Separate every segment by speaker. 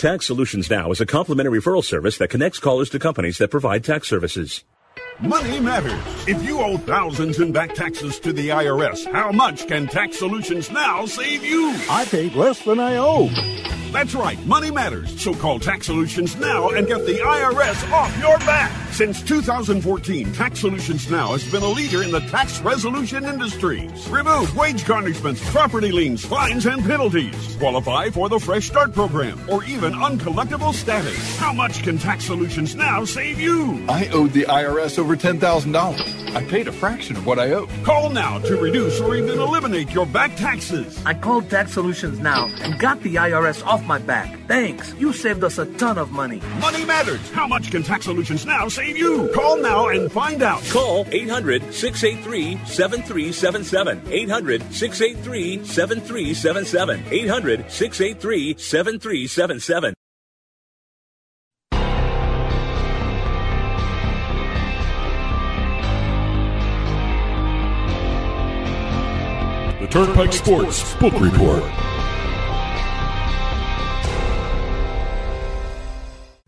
Speaker 1: Tax Solutions Now is a complimentary referral service that connects callers to companies that provide tax services.
Speaker 2: Money matters. If you owe thousands in back taxes to the IRS, how much can Tax Solutions Now save you?
Speaker 3: I paid less than I owe.
Speaker 2: That's right. Money matters. So call Tax Solutions Now and get the IRS off your back. Since 2014, Tax Solutions Now has been a leader in the tax resolution industry. Remove wage garnishments, property liens, fines, and penalties. Qualify for the Fresh Start program or even uncollectible status. How much can Tax Solutions Now save you?
Speaker 4: I owed the IRS over $10,000. I paid a fraction of what I owed.
Speaker 2: Call now to reduce or even eliminate your back taxes.
Speaker 5: I called Tax Solutions Now and got the IRS off my back. Thanks. You saved us a ton of money.
Speaker 2: Money matters. How much can Tax Solutions Now save you? Call now and find out.
Speaker 1: Call 800-683-7377. 800-683-7377. 800-683-7377.
Speaker 6: The Turnpike Sports Book Report.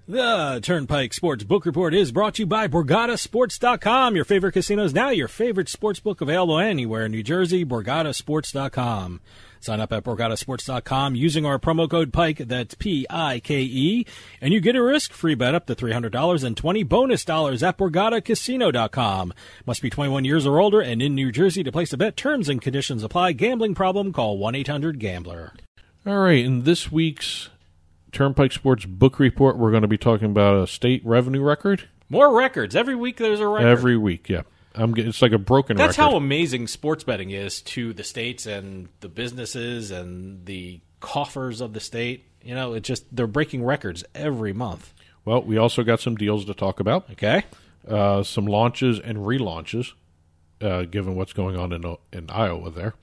Speaker 7: The Turnpike Sports Book Report is brought to you by BorgataSports.com. Your favorite casinos now, your favorite sports book available anywhere in New Jersey, BorgataSports.com. Sign up at BorgataSports.com using our promo code PIKE, that's P-I-K-E, and you get a risk-free bet up to $300 and 20 bonus dollars at BorgataCasino.com. Must be 21 years or older and in New Jersey to place a bet. Terms and conditions apply. Gambling problem? Call 1-800-GAMBLER.
Speaker 8: All right, in this week's Turnpike Sports Book Report, we're going to be talking about a state revenue record.
Speaker 7: More records. Every week there's a record.
Speaker 8: Every week, yeah. It's like a broken record.
Speaker 7: That's how amazing sports betting is to the states and the businesses and the coffers of the state. You know, they're breaking records every month.
Speaker 8: Well, we also got some deals to talk about.
Speaker 7: Okay.
Speaker 8: Some launches and relaunches, given what's going on in Iowa there.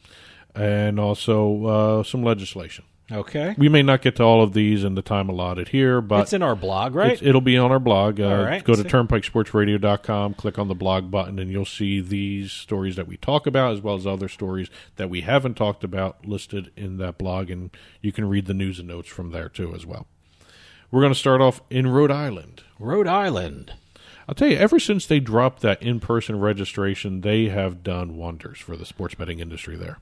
Speaker 8: And also some legislation.
Speaker 7: Okay.
Speaker 8: We may not get to all of these in the time allotted here, but
Speaker 7: it's in our blog, right?
Speaker 8: It'll be on our blog.
Speaker 7: All right.
Speaker 8: Go to turnpikesportsradio.com, click on the blog button, and you'll see these stories that we talk about, as well as other stories that we haven't talked about listed in that blog, and you can read the news and notes from there, too, as well. We're going to start off in Rhode Island.
Speaker 7: Rhode Island.
Speaker 8: I'll tell you, ever since they dropped that in-person registration, they have done wonders for the sports betting industry there.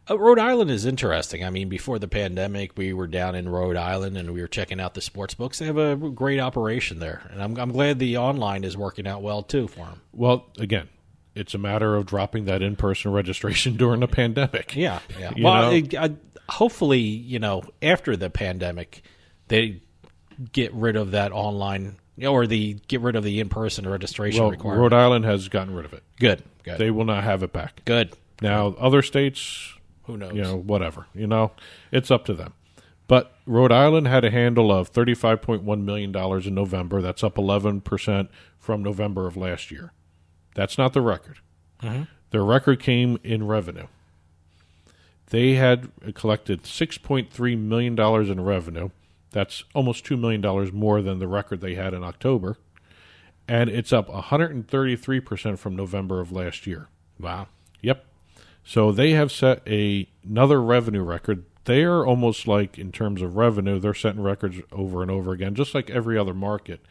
Speaker 7: Rhode Island is interesting. I mean, before the pandemic, we were down in Rhode Island and we were checking out the sports books. They have a great operation there, and I'm glad the online is working out well too for them.
Speaker 8: Well, again, it's a matter of dropping that in-person registration during the pandemic.
Speaker 7: Yeah. Well, hopefully, after the pandemic, they get rid of that online or get rid of the in-person registration requirement.
Speaker 8: Rhode Island has gotten rid of it.
Speaker 7: Good.
Speaker 8: They will not have it back.
Speaker 7: Good.
Speaker 8: Now, other states,
Speaker 7: who knows?
Speaker 8: Whatever. It's up to them. But Rhode Island had a handle of $35.1 million in November. That's up 11% from November of last year. That's not the record.
Speaker 7: Mm-hmm.
Speaker 8: Their record came in revenue. They had collected $6.3 million in revenue. That's almost $2 million more than the record they had in October. And it's up 133% from November of last year.
Speaker 7: Wow.
Speaker 8: Yep. So they have set another revenue record. They are almost like, in terms of revenue, they're setting records over and over again, just like every other market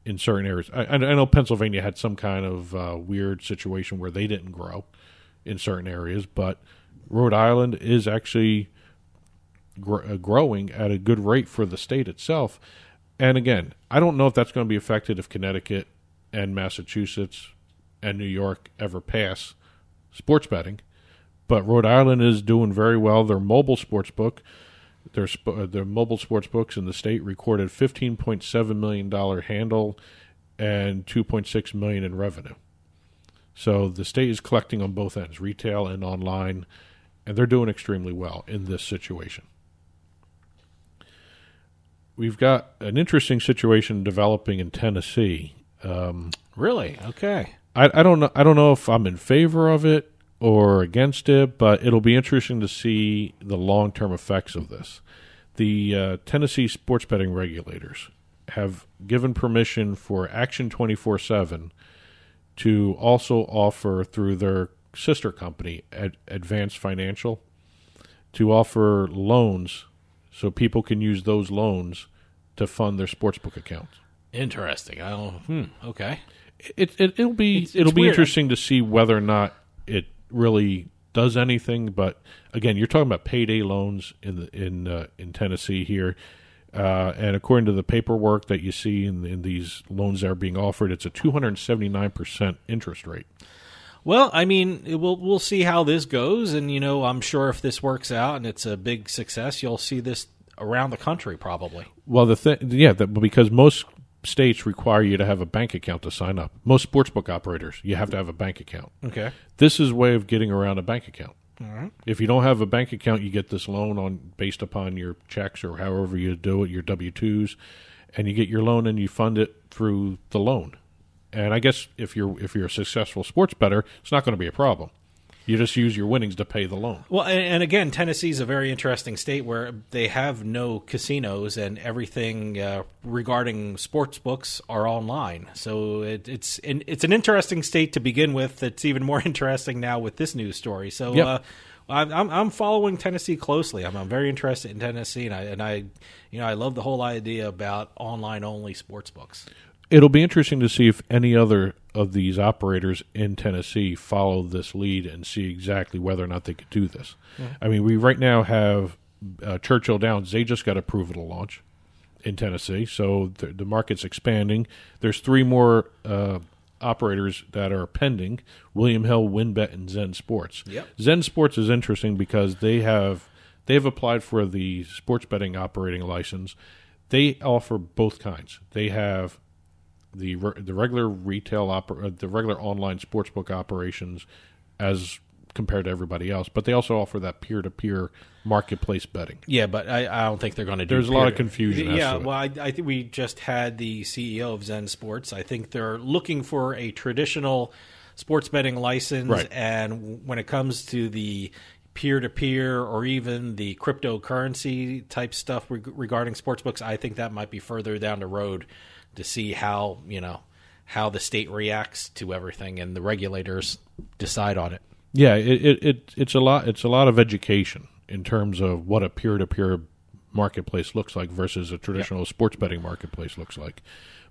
Speaker 8: in certain areas. I know Pennsylvania had some kind of weird situation where they didn't grow in certain areas, but Rhode Island is actually growing at a good rate for the state itself. And again, I don't know if that's going to be affected if Connecticut and Massachusetts and New York ever pass sports betting. But Rhode Island is doing very well. Their mobile sports book, their mobile sports books in the state recorded $15.7 million handle and $2.6 million in revenue. So the state is collecting on both ends, retail and online, and they're doing extremely well in this situation. We've got an interesting situation developing in Tennessee.
Speaker 7: Really? Okay.
Speaker 8: I don't know if I'm in favor of it or against it, but it'll be interesting to see the long-term effects of this. The Tennessee sports betting regulators have given permission for Action 24/7 to also offer, through their sister company, Advanced Financial, to offer loans so people can use those loans to fund their sportsbook accounts.
Speaker 7: Interesting. Okay.
Speaker 8: It'll be
Speaker 7: weird.
Speaker 8: interesting to see whether or not it really does anything. But again, you're talking about payday loans in Tennessee here, and according to the paperwork that you see in these loans that are being offered, it's a 279% interest rate.
Speaker 7: Well, I mean, we'll see how this goes, and I'm sure if this works out and it's a big success, you'll see this around the country probably.
Speaker 8: Well, because most states require you to have a bank account to sign up. Most sportsbook operators, you have to have a bank account.
Speaker 7: Okay.
Speaker 8: This is a way of getting around a bank account.
Speaker 7: All right.
Speaker 8: If you don't have a bank account, you get this loan based upon your checks or however you do it, your W-2s, and you get your loan and you fund it through the loan. And I guess if you're a successful sports bettor, it's not going to be a problem. You just use your winnings to pay the loan.
Speaker 7: Well, and again, Tennessee's a very interesting state where they have no casinos and everything regarding sports books are online. So it's an interesting state to begin with. It's even more interesting now with this news story. So yep. I'm following Tennessee closely. I'm very interested in Tennessee, and I love the whole idea about online only sports books.
Speaker 8: It'll be interesting to see if any other of these operators in Tennessee follow this lead and see exactly whether or not they could do this. Mm-hmm. I mean, we right now have Churchill Downs. They just got approval to launch in Tennessee, so the market's expanding. There's 3 more operators that are pending: William Hill, WinBet, and Zen Sports.
Speaker 7: Yep.
Speaker 8: Zen Sports is interesting because they've applied for the sports betting operating license. They offer both kinds. They have the regular the regular online sportsbook operations as compared to everybody else, but they also offer that peer-to-peer marketplace betting.
Speaker 7: Yeah, but I don't think they're going to do.
Speaker 8: There's a lot of confusion.
Speaker 7: Yeah, well, I think we just had the CEO of Zen Sports. I think they're looking for a traditional sports betting license,
Speaker 8: right.
Speaker 7: And when it comes to the peer-to-peer or even the cryptocurrency type stuff regarding sportsbooks, I think that might be further down the road to see how the state reacts to everything and the regulators decide on it.
Speaker 8: Yeah, it's a lot of education in terms of what a peer-to-peer marketplace looks like versus a traditional sports betting marketplace looks like.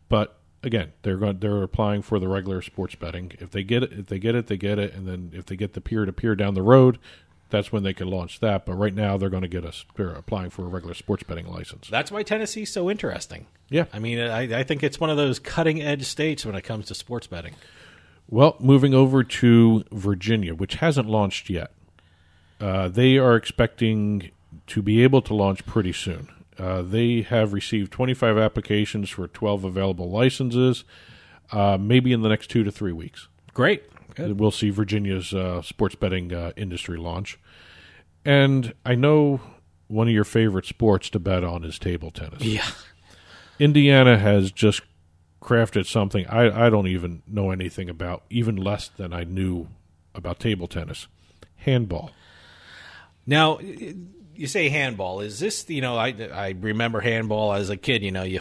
Speaker 8: But again, they're applying for the regular sports betting. If they get it, they get it, and then if they get the peer-to-peer down the road, that's when they can launch that. But right now, they're applying for a regular sports betting license.
Speaker 7: That's why Tennessee's so interesting.
Speaker 8: Yeah.
Speaker 7: I mean, I think it's one of those cutting-edge states when it comes to sports betting.
Speaker 8: Well, moving over to Virginia, which hasn't launched yet. They are expecting to be able to launch pretty soon. They have received 25 applications for 12 available licenses, maybe in the next 2 to 3 weeks.
Speaker 7: Great. Good.
Speaker 8: We'll see Virginia's sports betting industry launch. And I know one of your favorite sports to bet on is table tennis.
Speaker 7: Yeah.
Speaker 8: Indiana has just crafted something I don't even know anything about, even less than I knew about table tennis. Handball.
Speaker 7: Now, you say handball. Is this, I remember handball as a kid, you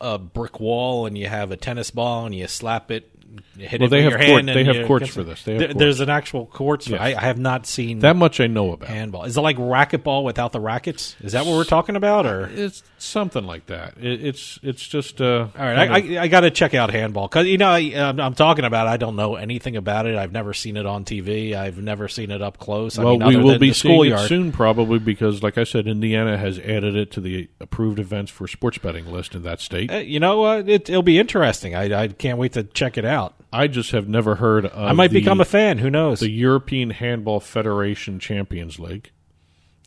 Speaker 7: a brick wall and you have a tennis ball and you slap it. Hit it with your hand.
Speaker 8: They have courts for this.
Speaker 7: There's an actual courts.
Speaker 8: Yes.
Speaker 7: I have not seen
Speaker 8: that much. I know about
Speaker 7: handball. Is it like racquetball without the rackets? Is that what we're talking about, or
Speaker 8: it's something like that? It's just
Speaker 7: all right. I got to check out handball because I'm talking about. I don't know anything about it. I've never seen it on TV. I've never seen it up close.
Speaker 8: Well, we will be seeing it soon, probably because, like I said, Indiana has added it to the approved events for sports betting list in that state.
Speaker 7: It'll be interesting. I can't wait to check it out.
Speaker 8: I just have never heard of
Speaker 7: I might become a fan. Who knows?
Speaker 8: The European Handball Federation Champions League,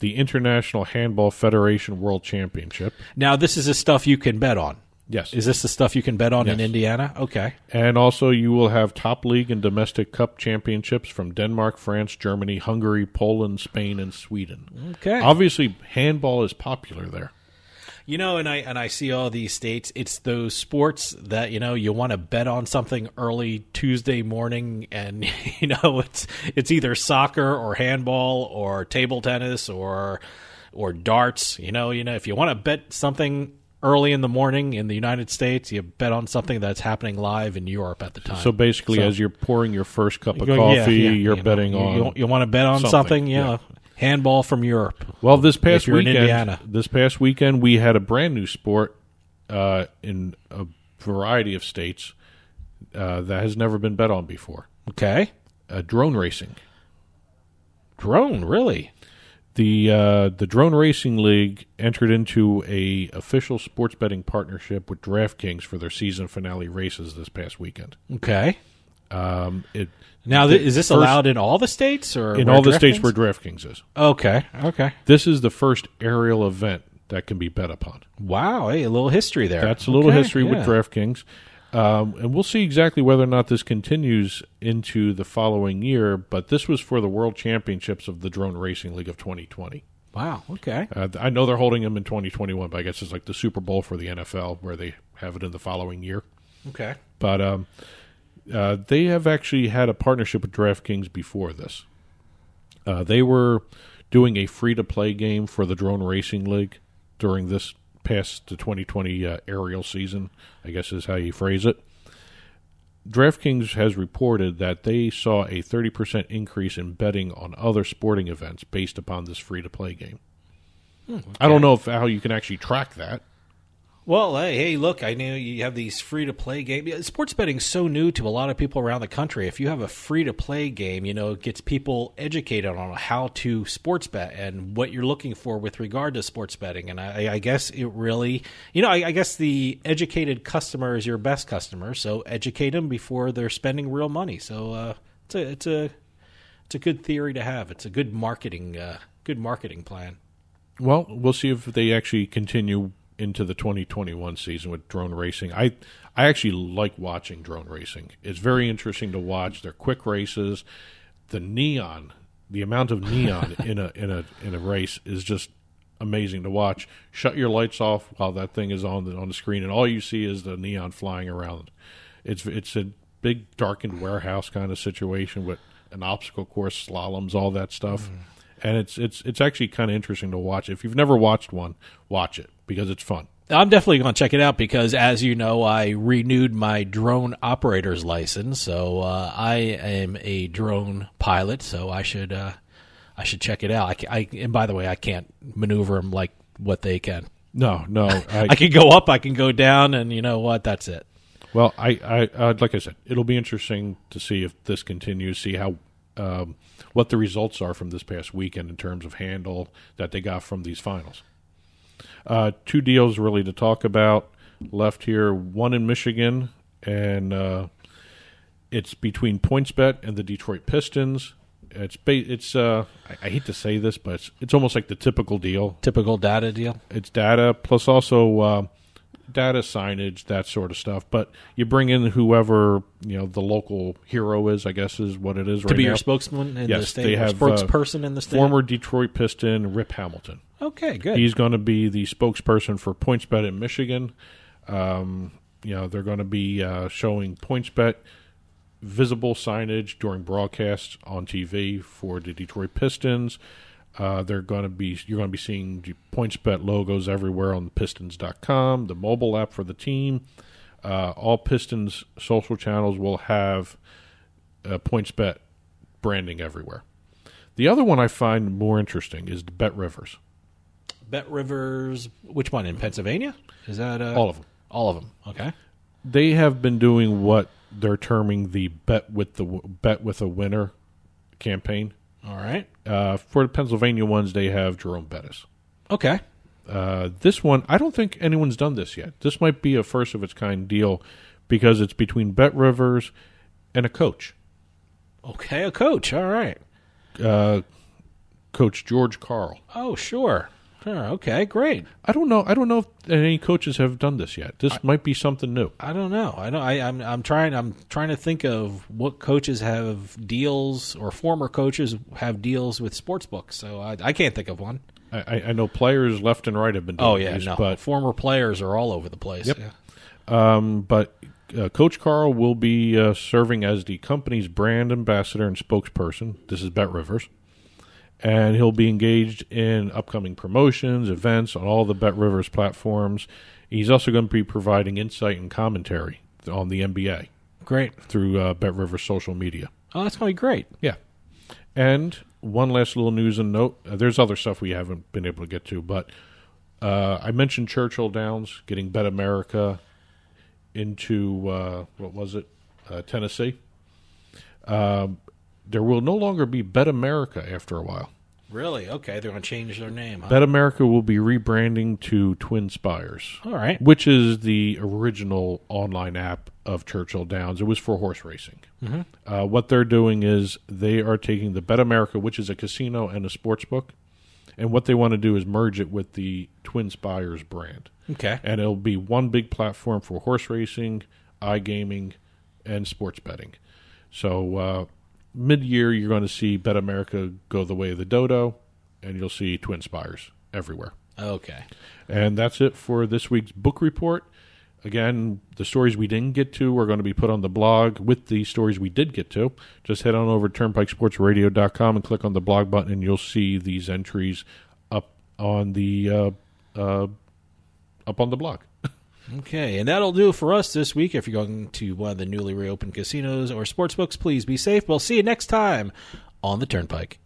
Speaker 8: the International Handball Federation World Championship.
Speaker 7: Now, this is the stuff you can bet on.
Speaker 8: Yes.
Speaker 7: Is this the stuff you can bet on in Indiana? Okay.
Speaker 8: And also you will have top league and domestic cup championships from Denmark, France, Germany, Hungary, Poland, Spain, and Sweden.
Speaker 7: Okay.
Speaker 8: Obviously, handball is popular there.
Speaker 7: And I see all these states. It's those sports that you want to bet on something early Tuesday morning, and it's either soccer or handball or table tennis or darts. If you want to bet something early in the morning in the United States, you bet on something that's happening live in Europe at the time.
Speaker 8: So basically, as you're pouring your first cup of coffee, you're betting on.
Speaker 7: You want to bet on something,
Speaker 8: yeah.
Speaker 7: Handball from Europe.
Speaker 8: Well, this past
Speaker 7: weekend, we had
Speaker 8: a brand new sport in a variety of states that has never been bet on before.
Speaker 7: Okay.
Speaker 8: Drone racing.
Speaker 7: Drone, really?
Speaker 8: The Drone Racing League entered into a official sports betting partnership with DraftKings for their season finale races this past weekend.
Speaker 7: Okay.
Speaker 8: Is
Speaker 7: this allowed in all the states, or
Speaker 8: in all the states where DraftKings is?
Speaker 7: Okay.
Speaker 8: This is the first aerial event that can be bet upon.
Speaker 7: Wow. Hey, a little history there.
Speaker 8: That's a little history with DraftKings. And we'll see exactly whether or not this continues into the following year, but this was for the World Championships of the Drone Racing League of 2020.
Speaker 7: Wow, okay.
Speaker 8: I know they're holding them in 2021, but I guess it's like the Super Bowl for the NFL where they have it in the following year.
Speaker 7: Okay.
Speaker 8: But they have actually had a partnership with DraftKings before this. They were doing a free-to-play game for the Drone Racing League during this past the 2020 aerial season, I guess is how you phrase it. DraftKings has reported that they saw a 30% increase in betting on other sporting events based upon this free-to-play game. Okay. I don't know how you can actually track that.
Speaker 7: Well, hey, look, I know you have these free-to-play games. Sports betting is so new to a lot of people around the country. If you have a free-to-play game, it gets people educated on how to sports bet and what you're looking for with regard to sports betting. And I guess it really, I guess the educated customer is your best customer, so educate them before they're spending real money. So it's a good theory to have. It's a good marketing plan.
Speaker 8: Well, we'll see if they actually continue into the 2021 season with drone racing. I actually like watching drone racing. It's very interesting to watch. They're quick races. The amount of neon in a race is just amazing to watch. Shut your lights off while that thing is on the screen, and all you see is the neon flying around. It's a big darkened warehouse kind of situation with an obstacle course, slaloms, all that stuff. And it's actually kind of interesting to watch. If you've never watched one, watch it because it's fun.
Speaker 7: I'm definitely going to check it out because, as you know, I renewed my drone operator's license, so I am a drone pilot. So I should check it out. And by the way, I can't maneuver them like what they can.
Speaker 8: No.
Speaker 7: I can go up, I can go down, and you know what? That's it.
Speaker 8: Well, I like I said, it'll be interesting to see if this continues. See how. What the results are from this past weekend in terms of handle that they got from these finals. Two deals really to talk about left here. One in Michigan, and it's between PointsBet and the Detroit Pistons. I hate to say this, but it's almost like the typical deal.
Speaker 7: Typical data deal?
Speaker 8: It's data plus also data signage, that sort of stuff. But you bring in whoever the local hero is, I guess is what it is right now.
Speaker 7: To be your spokesman in the state,
Speaker 8: they have
Speaker 7: spokesperson in the state?
Speaker 8: Former Detroit Piston Rip Hamilton.
Speaker 7: Okay, good.
Speaker 8: He's going to be the spokesperson for PointsBet in Michigan. They're going to be showing PointsBet visible signage during broadcasts on TV for the Detroit Pistons. You're going to be seeing PointsBet logos everywhere on Pistons.com, the mobile app for the team. All Pistons social channels will have PointsBet branding everywhere. The other one I find more interesting is the Bet Rivers.
Speaker 7: Bet Rivers, which one, in Pennsylvania? Is that
Speaker 8: all of them?
Speaker 7: All of them. Okay.
Speaker 8: They have been doing what they're terming the bet with a winner campaign.
Speaker 7: All right.
Speaker 8: For the Pennsylvania ones, they have Jerome Bettis.
Speaker 7: Okay.
Speaker 8: This one, I don't think anyone's done this yet. This might be a first of its kind deal because it's between Bet Rivers and a coach.
Speaker 7: Okay, a coach. All right.
Speaker 8: Coach George Karl.
Speaker 7: Oh, sure. Okay, great.
Speaker 8: I don't know if any coaches have done this yet. This might be something new.
Speaker 7: I don't know. I'm trying to think of what coaches have deals or former coaches have deals with sportsbooks. So I can't think of one.
Speaker 8: I know players left and right have been doing these.
Speaker 7: But former players are all over the place.
Speaker 8: Yep.
Speaker 7: Yeah.
Speaker 8: But Coach Karl will be serving as the company's brand ambassador and spokesperson. This is Bet Rivers. And he'll be engaged in upcoming promotions, events on all the Bet Rivers platforms. He's also going to be providing insight and commentary on the NBA.
Speaker 7: Great.
Speaker 8: Through Bet Rivers social media.
Speaker 7: Oh, that's going to be great.
Speaker 8: Yeah. And one last little news and note. There's other stuff we haven't been able to get to, but I mentioned Churchill Downs getting Bet America into, Tennessee. There will no longer be Bet America after a while.
Speaker 7: Really? Okay, they're going to change their name. Huh?
Speaker 8: Bet America will be rebranding to Twin Spires.
Speaker 7: All right.
Speaker 8: Which is the original online app of Churchill Downs. It was for horse racing.
Speaker 7: Mm-hmm.
Speaker 8: What they're doing is they are taking the Bet America, which is a casino and a sports book, and what they want to do is merge it with the Twin Spires brand.
Speaker 7: Okay.
Speaker 8: And it'll be one big platform for horse racing, iGaming, and sports betting. So mid-year, you're going to see Bet America go the way of the dodo, and you'll see Twin Spires everywhere.
Speaker 7: Okay.
Speaker 8: And that's it for this week's book report. Again, the stories we didn't get to are going to be put on the blog with the stories we did get to. Just head on over to turnpikesportsradio.com and click on the blog button, and you'll see these entries up on the blog.
Speaker 7: Okay, and that'll do for us this week. If you're going to one of the newly reopened casinos or sportsbooks, please be safe. We'll see you next time on the Turnpike.